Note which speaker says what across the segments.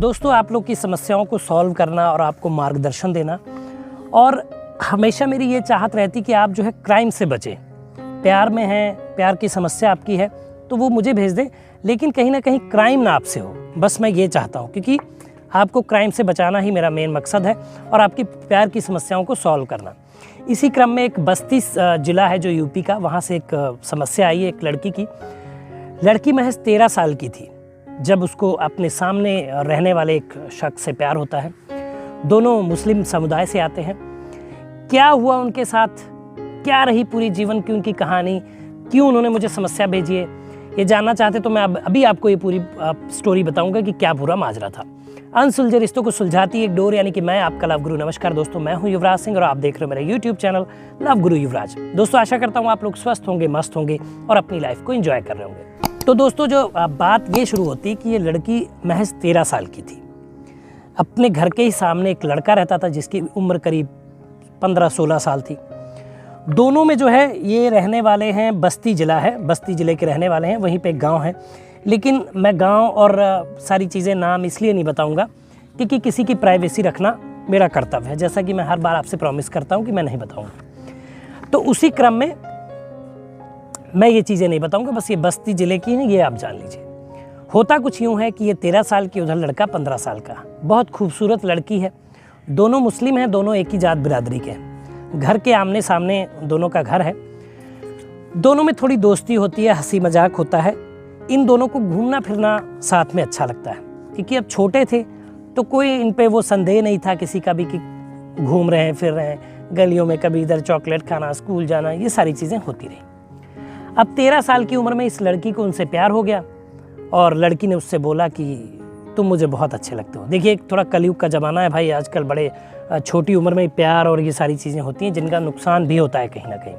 Speaker 1: दोस्तों, आप लोग की समस्याओं को सॉल्व करना और आपको मार्गदर्शन देना, और हमेशा मेरी ये चाहत रहती कि आप जो है क्राइम से बचें। प्यार में हैं, प्यार की समस्या आपकी है तो वो मुझे भेज दें, लेकिन कहीं ना कहीं क्राइम ना आपसे हो, बस मैं ये चाहता हूँ, क्योंकि आपको क्राइम से बचाना ही मेरा मेन मकसद है और आपकी प्यार की समस्याओं को सॉल्व करना। इसी क्रम में एक बस्ती ज़िला है जो यूपी का, वहाँ से एक समस्या आई है एक लड़की की। लड़की महज 13 साल की थी जब उसको अपने सामने रहने वाले एक शख्स से प्यार होता है। दोनों मुस्लिम समुदाय से आते हैं। क्या हुआ उनके साथ, क्या रही पूरी जीवन की उनकी कहानी, क्यों उन्होंने मुझे समस्या भेजी है, ये जानना चाहते तो मैं अभी आपको ये पूरी स्टोरी बताऊंगा कि क्या पूरा माजरा था। अनसुलझे रिश्तों को सुलझाती एक डोर, यानी कि मैं आपका लव गुरु। नमस्कार दोस्तों, मैं हूं युवराज सिंह और आप देख रहे हो मेरा यूट्यूब चैनल लव गुरु युवराज। दोस्तों, आशा करता हूं आप लोग स्वस्थ होंगे, मस्त होंगे और अपनी लाइफ को एंजॉय कर रहे होंगे। तो दोस्तों, जो बात ये शुरू होती कि ये लड़की महज 13 साल की थी। अपने घर के ही सामने एक लड़का रहता था जिसकी उम्र करीब 15-16 साल थी। दोनों में जो है ये रहने वाले हैं, बस्ती ज़िला है, बस्ती ज़िले के रहने वाले हैं, वहीं पे एक गांव है। लेकिन मैं गांव और सारी चीज़ें नाम इसलिए नहीं बताऊंगा क्योंकि किसी की प्राइवेसी रखना मेरा कर्तव्य है, जैसा कि मैं हर बार आपसे प्रॉमिस करता हूं कि मैं नहीं बताऊंगा। तो उसी क्रम में मैं ये चीज़ें नहीं बताऊंगा, बस ये बस्ती ज़िले की हैं, ये आप जान लीजिए। होता कुछ यूँ है कि ये 13 साल की, उधर लड़का 15 साल का। बहुत खूबसूरत लड़की है, दोनों मुस्लिम हैं, दोनों एक ही जात बिरादरी के हैं। घर के आमने सामने दोनों का घर है। दोनों में थोड़ी दोस्ती होती है, हंसी मजाक होता है। इन दोनों को घूमना फिरना साथ में अच्छा लगता है, क्योंकि अब छोटे थे तो कोई इन पे वो संदेह नहीं था किसी का भी कि घूम रहे हैं, फिर रहे हैं गलियों में, कभी इधर चॉकलेट खाना, स्कूल जाना, ये सारी चीज़ें होती रही। अब 13 साल की उम्र में इस लड़की को उनसे प्यार हो गया और लड़की ने उससे बोला कि तुम मुझे बहुत अच्छे लगते हो। देखिए, थोड़ा कलयुग का ज़माना है भाई, आजकल बड़े छोटी उम्र में प्यार और ये सारी चीज़ें होती हैं जिनका नुकसान भी होता है कहीं ना कहीं।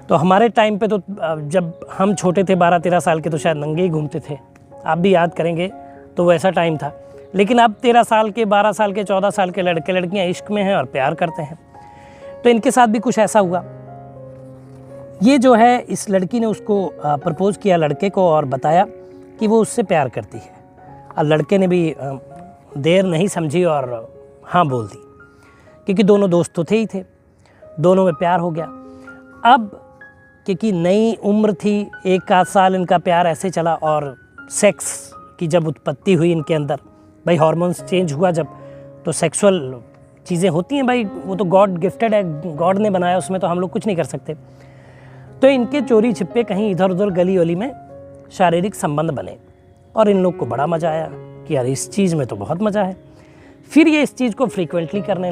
Speaker 1: तो हमारे टाइम पे तो जब हम छोटे थे 12-13 साल के, तो शायद नंगे ही घूमते थे। आप भी याद करेंगे तो वैसा टाइम था। लेकिन अब 13 साल के, 12 साल के, 14 साल के लड़के लड़कियां इश्क में हैं और प्यार करते हैं। तो इनके साथ भी कुछ ऐसा हुआ। ये जो है, इस लड़की ने उसको प्रपोज किया लड़के को और बताया कि वो उससे प्यार करती है। और लड़के ने भी देर नहीं समझी और हाँ बोल दी, क्योंकि दोनों दोस्त तो थे ही थे, दोनों में प्यार हो गया। अब क्योंकि नई उम्र थी, 1 आध साल इनका प्यार ऐसे चला, और सेक्स की जब उत्पत्ति हुई इनके अंदर, भाई हार्मोन्स चेंज हुआ जब, तो सेक्सुअल चीज़ें होती हैं भाई, वो तो गॉड गिफ्टेड है, गॉड ने बनाया, उसमें तो हम लोग कुछ नहीं कर सकते। तो इनके चोरी छिपे कहीं इधर उधर गली वली में शारीरिक संबंध बने और इन लोग को बड़ा मज़ा आया कि यार इस चीज़ में तो बहुत मज़ा है। फिर ये इस चीज़ को फ्रीक्वेंटली करने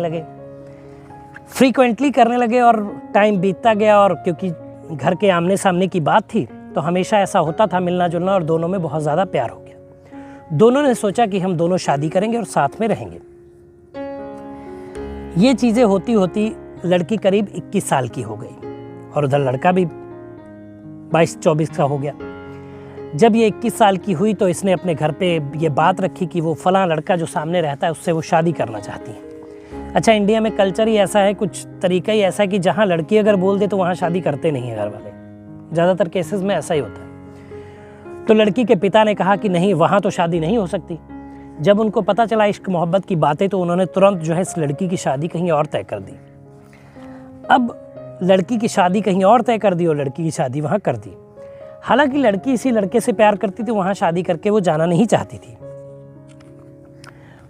Speaker 1: लगे और टाइम बीतता गया, और क्योंकि घर के आमने सामने की बात थी तो हमेशा ऐसा होता था मिलना जुलना, और दोनों में बहुत ज़्यादा प्यार हो गया। दोनों ने सोचा कि हम दोनों शादी करेंगे और साथ में रहेंगे। ये चीज़ें होती होती लड़की करीब 21 साल की हो गई और उधर लड़का भी 22-24 का हो गया। जब ये 21 साल की हुई तो इसने अपने घर पे ये बात रखी कि वो फलां लड़का जो सामने रहता है उससे वो शादी करना चाहती है। अच्छा, इंडिया में कल्चर ही ऐसा है, कुछ तरीका ही ऐसा है कि जहाँ लड़की अगर बोल दे तो वहाँ शादी करते नहीं है घर वाले। ज़्यादातर केसेस में ऐसा ही होता है। तो लड़की के पिता ने कहा कि नहीं, वहाँ तो शादी नहीं हो सकती। जब उनको पता चला इश्क मोहब्बत की बातें, तो उन्होंने तुरंत जो है इस लड़की की शादी कहीं और तय कर दी। अब लड़की की शादी कहीं और तय कर दी और लड़की की शादी वहाँ कर दी। हालांकि लड़की इसी लड़के से प्यार करती थी, वहाँ शादी करके वो जाना नहीं चाहती थी।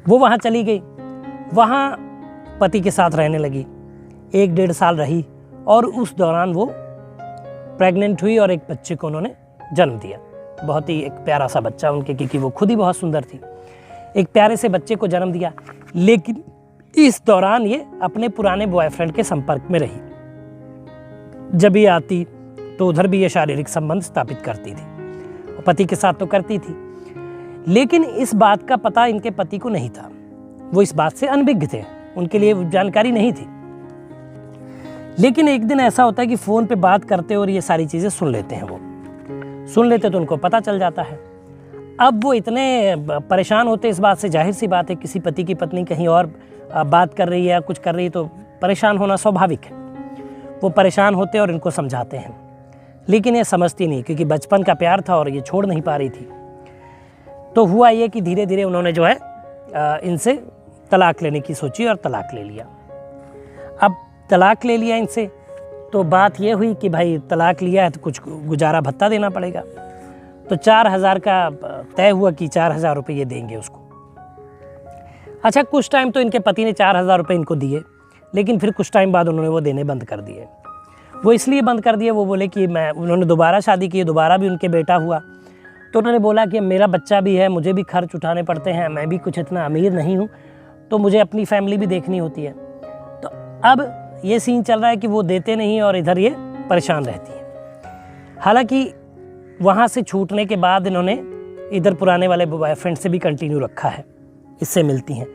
Speaker 1: वो वहाँ चली गई, वहाँ पति के साथ रहने लगी, 1-1.5 साल रही और उस दौरान वो प्रेग्नेंट हुई और एक बच्चे को उन्होंने जन्म दिया। बहुत ही एक प्यारा सा बच्चा उनके, क्योंकि वो खुद ही बहुत सुंदर थी। एक प्यारे से बच्चे को जन्म दिया। लेकिन इस दौरान ये अपने पुराने बॉयफ्रेंड के संपर्क में रही। जब ये आती तो उधर भी ये शारीरिक संबंध स्थापित करती थी, पति के साथ तो करती थी। लेकिन इस बात का पता इनके पति को नहीं था, वो इस बात से अनभिज्ञ थे, उनके लिए जानकारी नहीं थी। लेकिन एक दिन ऐसा होता है कि फ़ोन पे बात करते और ये सारी चीज़ें सुन लेते हैं। वो सुन लेते तो उनको पता चल जाता है। अब वो इतने परेशान होते इस बात से, जाहिर सी बात है, किसी पति की पत्नी कहीं और बात कर रही है या कुछ कर रही है तो परेशान होना स्वाभाविक है। वो परेशान होते और इनको समझाते हैं, लेकिन ये समझती नहीं, क्योंकि बचपन का प्यार था और ये छोड़ नहीं पा रही थी। तो हुआ ये कि धीरे धीरे उन्होंने जो है इनसे तलाक लेने की सोची और तलाक ले लिया। अब तलाक ले लिया इनसे, तो बात ये हुई कि भाई तलाक लिया है तो कुछ गुजारा भत्ता देना पड़ेगा। तो 4,000 का तय हुआ कि 4,000 रुपये ये देंगे उसको। अच्छा, कुछ टाइम तो इनके पति ने 4,000 रुपये इनको दिए, लेकिन फिर कुछ टाइम बाद उन्होंने वो देने बंद कर दिए। वो इसलिए बंद कर दिए, वो बोले कि उन्होंने दोबारा शादी की, दोबारा भी उनके बेटा हुआ, तो उन्होंने बोला कि मेरा बच्चा भी है, मुझे भी खर्च उठाने पड़ते हैं, मैं भी कुछ इतना अमीर नहीं हूँ, तो मुझे अपनी फैमिली भी देखनी होती है। तो अब ये सीन चल रहा है कि वो देते नहीं और इधर ये परेशान रहती है। हालांकि वहाँ से छूटने के बाद इन्होंने इधर पुराने वाले बॉयफ्रेंड से भी कंटिन्यू रखा है, इससे मिलती हैं।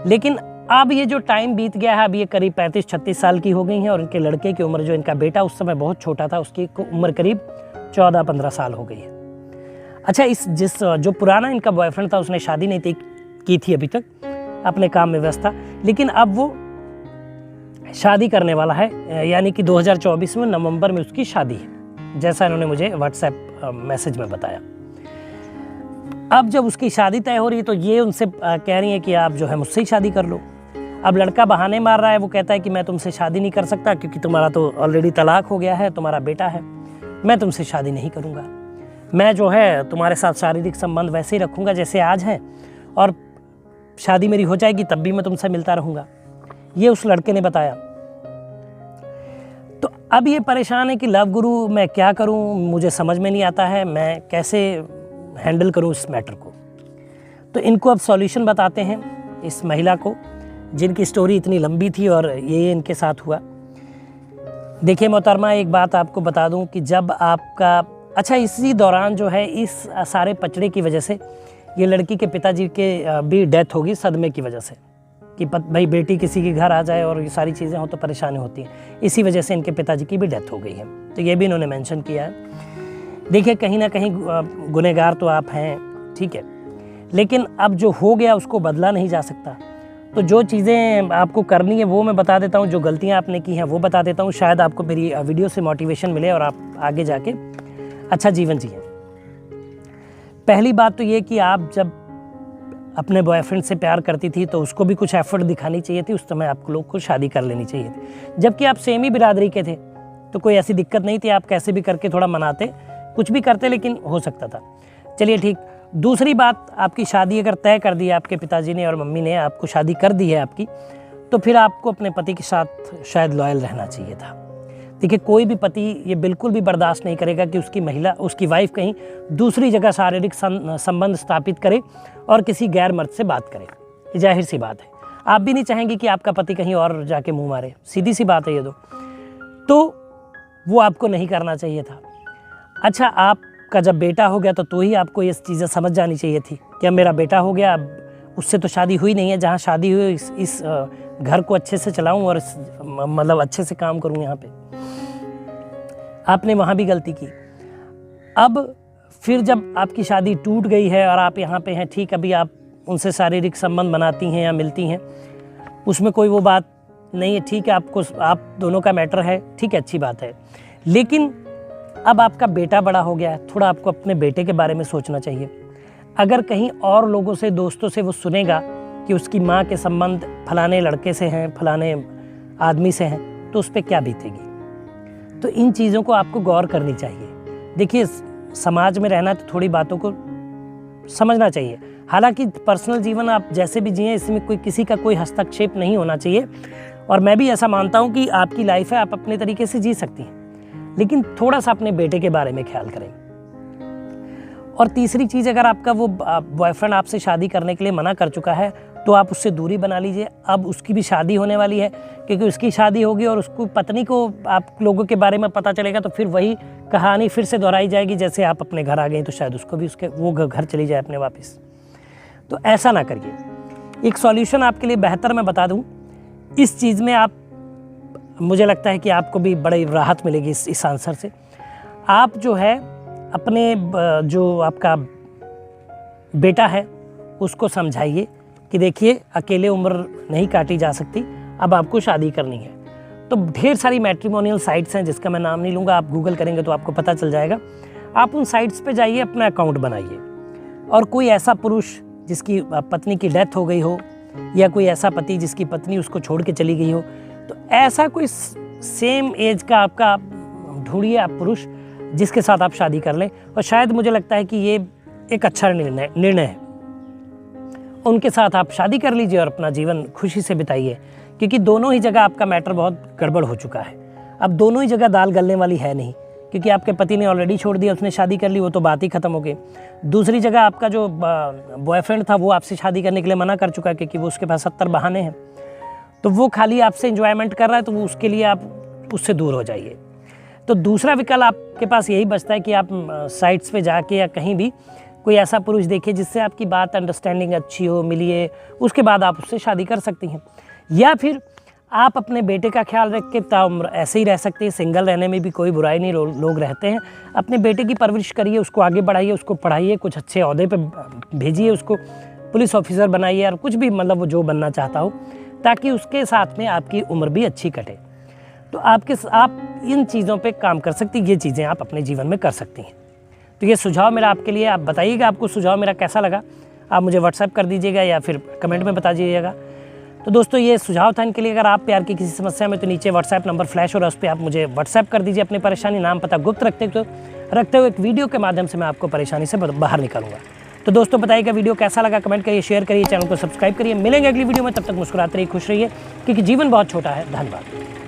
Speaker 1: लेकिन अब ये जो टाइम बीत गया है, अब ये करीब 35-36 साल की हो गई हैं और इनके लड़के की उम्र, जो इनका बेटा उस समय बहुत छोटा था, उसकी उम्र करीब 14-15 साल हो गई है। अच्छा, जो पुराना इनका बॉयफ्रेंड था उसने शादी नहीं की थी अभी तक, अपने काम में व्यस्त था, लेकिन अब वो शादी करने वाला है, यानी कि 2024 में नवंबर में उसकी शादी है, जैसा इन्होंने मुझे व्हाट्सएप मैसेज में बताया। अब जब उसकी शादी तय हो रही है तो ये उनसे कह रही है कि आप जो है मुझसे ही शादी कर लो। अब लड़का बहाने मार रहा है, वो कहता है कि मैं तुमसे शादी नहीं कर सकता क्योंकि तुम्हारा तो ऑलरेडी तलाक हो गया है, तुम्हारा बेटा है, मैं तुमसे शादी नहीं करूँगा, मैं जो है तुम्हारे साथ शारीरिक संबंध वैसे ही रखूँगा जैसे आज है, और शादी मेरी हो जाएगी तब भी मैं तुमसे मिलता रहूँगा। ये उस लड़के ने बताया। तो अब ये परेशान है कि लव गुरु मैं क्या करूँ, मुझे समझ में नहीं आता है, मैं कैसे हैंडल करूँ इस मैटर को। तो इनको अब सॉल्यूशन बताते हैं इस महिला को, जिनकी स्टोरी इतनी लंबी थी और ये इनके साथ हुआ। देखिए मोहतरमा, एक बात आपको बता दूं कि जब आपका, अच्छा इसी दौरान जो है इस सारे पचड़े की वजह से ये लड़की के पिताजी के भी डेथ होगी सदमे की वजह से, कि भाई बेटी किसी के घर आ जाए और ये सारी चीज़ें हो तो परेशानी होती हैं। इसी वजह से इनके पिताजी की भी डेथ हो गई है, तो ये भी इन्होंने मेंशन किया है। देखिए कहीं ना कहीं गुनहगार तो आप हैं, ठीक है, लेकिन अब जो हो गया उसको बदला नहीं जा सकता। तो जो चीज़ें आपको करनी है वो मैं बता देता हूँ, जो गलतियाँ आपने की हैं वो बता देता हूँ, शायद आपको मेरी वीडियो से मोटिवेशन मिले और आप आगे जाके अच्छा जीवन जिए। पहली बात तो ये कि आप जब अपने बॉयफ्रेंड से प्यार करती थी तो उसको भी कुछ एफर्ट दिखानी चाहिए थी, उस समय आप लोग को शादी कर लेनी चाहिए थी। जबकि आप सेम ही बिरादरी के थे तो कोई ऐसी दिक्कत नहीं थी, आप कैसे भी करके थोड़ा मनाते, कुछ भी करते, लेकिन हो सकता था। चलिए ठीक। दूसरी बात, आपकी शादी अगर तय कर दी है आपके पिताजी ने और मम्मी ने, आपको शादी कर दी है आपकी, तो फिर आपको अपने पति के साथ शायद लॉयल रहना चाहिए था। देखिए कोई भी पति ये बिल्कुल भी बर्दाश्त नहीं करेगा कि उसकी वाइफ कहीं दूसरी जगह शारीरिक संबंध स्थापित करे और किसी गैर मर्द से बात करे, ये जाहिर सी बात है। आप भी नहीं चाहेंगे कि आपका पति कहीं और जाके मुंह मारे, सीधी सी बात है ये तो वो आपको नहीं करना चाहिए था। अच्छा, आपका जब बेटा हो गया तो ही आपको ये चीज़ें समझ जानी चाहिए थी कि अब मेरा बेटा हो गया, अब उससे तो शादी हुई नहीं है, जहाँ शादी हुई इस घर को अच्छे से चलाऊं और मतलब अच्छे से काम करूं यहाँ पे। आपने वहाँ भी गलती की। अब फिर जब आपकी शादी टूट गई है और आप यहाँ पे हैं, ठीक, अभी आप उनसे शारीरिक संबंध बनाती हैं या मिलती हैं, उसमें कोई वो बात नहीं है, ठीक है, आप दोनों का मैटर है, ठीक है, अच्छी बात है। लेकिन अब आपका बेटा बड़ा हो गया है, थोड़ा आपको अपने बेटे के बारे में सोचना चाहिए। अगर कहीं और लोगों से, दोस्तों से वो सुनेगा कि उसकी माँ के संबंध फलाने लड़के से हैं, फलाने आदमी से हैं, तो उस पर क्या बीतेगी। तो इन चीज़ों को आपको गौर करनी चाहिए। देखिए समाज में रहना तो थोड़ी बातों को समझना चाहिए। हालांकि पर्सनल जीवन आप जैसे भी जिए, इसमें किसी का कोई हस्तक्षेप नहीं होना चाहिए, और मैं भी ऐसा मानता हूँ कि आपकी लाइफ है, आप अपने तरीके से जी सकती हैं, लेकिन थोड़ा सा अपने बेटे के बारे में ख्याल करें। और तीसरी चीज़, अगर आपका वो बॉयफ्रेंड आपसे शादी करने के लिए मना कर चुका है तो आप उससे दूरी बना लीजिए। अब उसकी भी शादी होने वाली है, क्योंकि उसकी शादी होगी और उसको पत्नी को आप लोगों के बारे में पता चलेगा तो फिर वही कहानी फिर से दोहराई जाएगी। जैसे आप अपने घर आ गए तो शायद उसको भी वो घर चली जाए अपने वापस। तो ऐसा ना करिए। एक सॉल्यूशन आपके लिए बेहतर मैं बता दूं, इस चीज़ में मुझे लगता है कि आपको भी बड़ी राहत मिलेगी इस आंसर से। आप जो है अपने जो आपका बेटा है उसको समझाइए कि देखिए अकेले उम्र नहीं काटी जा सकती, अब आपको शादी करनी है। तो ढेर सारी मैट्रिमोनियल साइट्स हैं जिसका मैं नाम नहीं लूँगा, आप गूगल करेंगे तो आपको पता चल जाएगा। आप उन साइट्स पे जाइए, अपना अकाउंट बनाइए और कोई ऐसा पुरुष जिसकी पत्नी की डेथ हो गई हो, या कोई ऐसा पति जिसकी पत्नी उसको छोड़ के चली गई हो, तो ऐसा कोई सेम एज का आपका ढूंढिए आप पुरुष जिसके साथ आप शादी कर लें। और शायद मुझे लगता है कि ये एक अच्छा निर्णय है। उनके साथ आप शादी कर लीजिए और अपना जीवन खुशी से बिताइए, क्योंकि दोनों ही जगह आपका मैटर बहुत गड़बड़ हो चुका है। अब दोनों ही जगह दाल गलने वाली है नहीं, क्योंकि आपके पति ने ऑलरेडी छोड़ दिया, उसने शादी कर ली, वो तो बात ही ख़त्म हो गई। दूसरी जगह आपका जो बॉयफ्रेंड था वो आपसे शादी करने के लिए मना कर चुका है, क्योंकि वो उसके पास 70 बहाने हैं। तो वो खाली आपसे एंजॉयमेंट कर रहा है, तो वो उसके लिए आप उससे दूर हो जाइए। तो दूसरा विकल्प आपके पास यही बचता है कि आप साइट्स पे जाके या कहीं भी कोई ऐसा पुरुष देखिए जिससे आपकी बात अंडरस्टैंडिंग अच्छी हो, मिलिए, उसके बाद आप उससे शादी कर सकती हैं। या फिर आप अपने बेटे का ख्याल रख के ताउम्र ऐसे ही रह सकते हैं। सिंगल रहने में भी कोई बुराई नहीं, लोग रहते हैं। अपने बेटे की परवरिश करिए, उसको आगे बढ़ाइए, उसको पढ़ाइए, कुछ अच्छे ओहदे पे भेजिए, उसको पुलिस ऑफिसर बनाइए, और कुछ भी मतलब वो जो बनना चाहता हो, ताकि उसके साथ में आपकी उम्र भी अच्छी कटे। तो आप इन चीज़ों पे काम कर सकती, ये चीज़ें आप अपने जीवन में कर सकती हैं। तो ये सुझाव मेरा आपके लिए, आप बताइएगा आपको सुझाव मेरा कैसा लगा। आप मुझे व्हाट्सएप कर दीजिएगा या फिर कमेंट में बता दीजिएगा। तो दोस्तों ये सुझाव था इनके लिए। अगर आप प्यार की किसी समस्या में, तो नीचे व्हाट्सएप नंबर फ्लैश हो रहा है, उस पर आप मुझे व्हाट्सएप कर दीजिए अपनी परेशानी, नाम पता गुप्त रखते हुए एक वीडियो के माध्यम से मैं आपको परेशानी से बाहर निकालूंगा। तो दोस्तों बताइएगा वीडियो कैसा लगा, कमेंट करिए, शेयर करिए, चैनल को सब्सक्राइब करिए। मिलेंगे अगली वीडियो में, तब तक मुस्कुराते रहिए, खुश रहिए, क्योंकि जीवन बहुत छोटा है। धन्यवाद।